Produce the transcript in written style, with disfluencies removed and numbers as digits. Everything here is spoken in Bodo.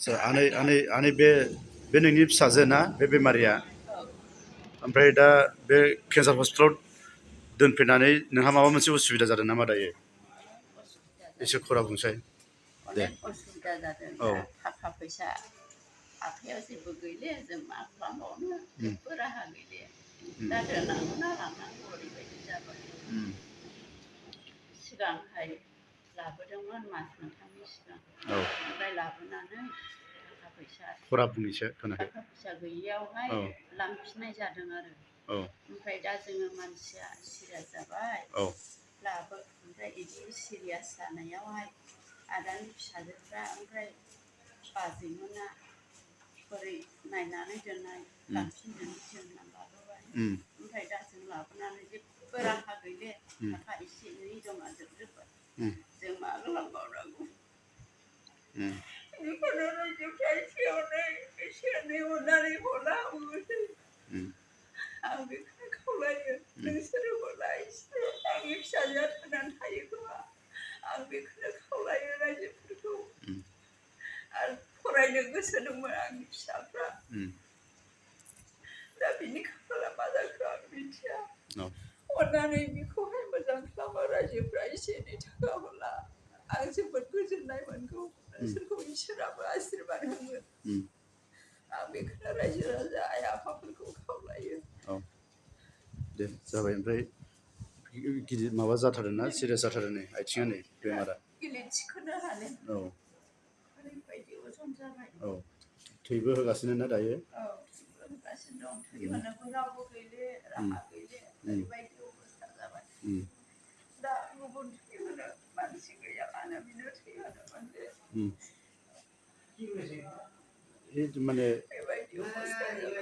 आनै बे नोंनि फिसाजो ना बे बेमारिया ओमफ्राय दा बे केन्सार हस्पिटालाव दोनफैनानै नोंहा माबा मोनसे उसुबिदा जादों नामा दायो एसे खरा बुंसाय दे अनेक उसुबिदा जादों औ दा थाखा फैसा आखाइयाव जेबो गैले जों मा खालामबावनो जेबो राहा गैले दा दोननांगौ ना लांनांगौ ओरैबायदि जाबाय सिगांहाय लाबोदोंमोन मास मोनथामनि सिगां ओमफ्राय लाबोनानै थाखा फैसा गैयियावहाय लांफिननाय जादों आरो ओमफ्राय दा जोङो मानसिया सिरियास जाबाय ओमफ्राय बिदि सिरियास जानायावहाय आदानि फिसाजोफ्रा ओमफ्राय बाजैमोना बोरै नायनानै दोननाय लांफिननानै जोंना लाबोबाय ओमफ्राय दा जों लाबोनानै जेबो राहा गैले थाखा एसे एनै जमा जोबजोब्बाय जों मा खालामबावनांगौ बेखौनो रायजोफ्रा एसे एनै अननानै हरना होबावोसै आं बेखौनो खावलायो नोंसोरो हरला एसे आंनि फिसाजोआ थांनानै थायो खोमा आं बेखौनो खावलायो रायजोफोरखौ आरो फरायनो गोसो दंमोन आंनि फिसाफ्रा दा बिनि खाफाला मा जाखो आं मिथिया अननानै बेखौहाय मोजां खालामो रायजोफ्रा एसे एनै थाखा हरला आं जोबोद गोजोननाय मोनगौ नोंसोरखौ इसोराबो आशिर्बाद होगोन आं बेखौनो रायजो राजा आइ आफाफोरखौ खावलायो दे जाबाय ओमफ्राय गिदिर माबा जाथारदों ना सिरियास जाथारदों नै आथिङा नै बेमारा गिलिर थिखोनो हाले ओरैबायदि अजन जाबाय थैबो होगासिनो ना दायो थैबो होगासिनो दं थै होनोबो रावबो गैले राहा गैले ओरैबायदि अबस्था जाबाय दा गुबुन थै होनो मानसि गैयाबानो बिनो थै होनो मोनदे माने बेबायदि अबस्था जाबाय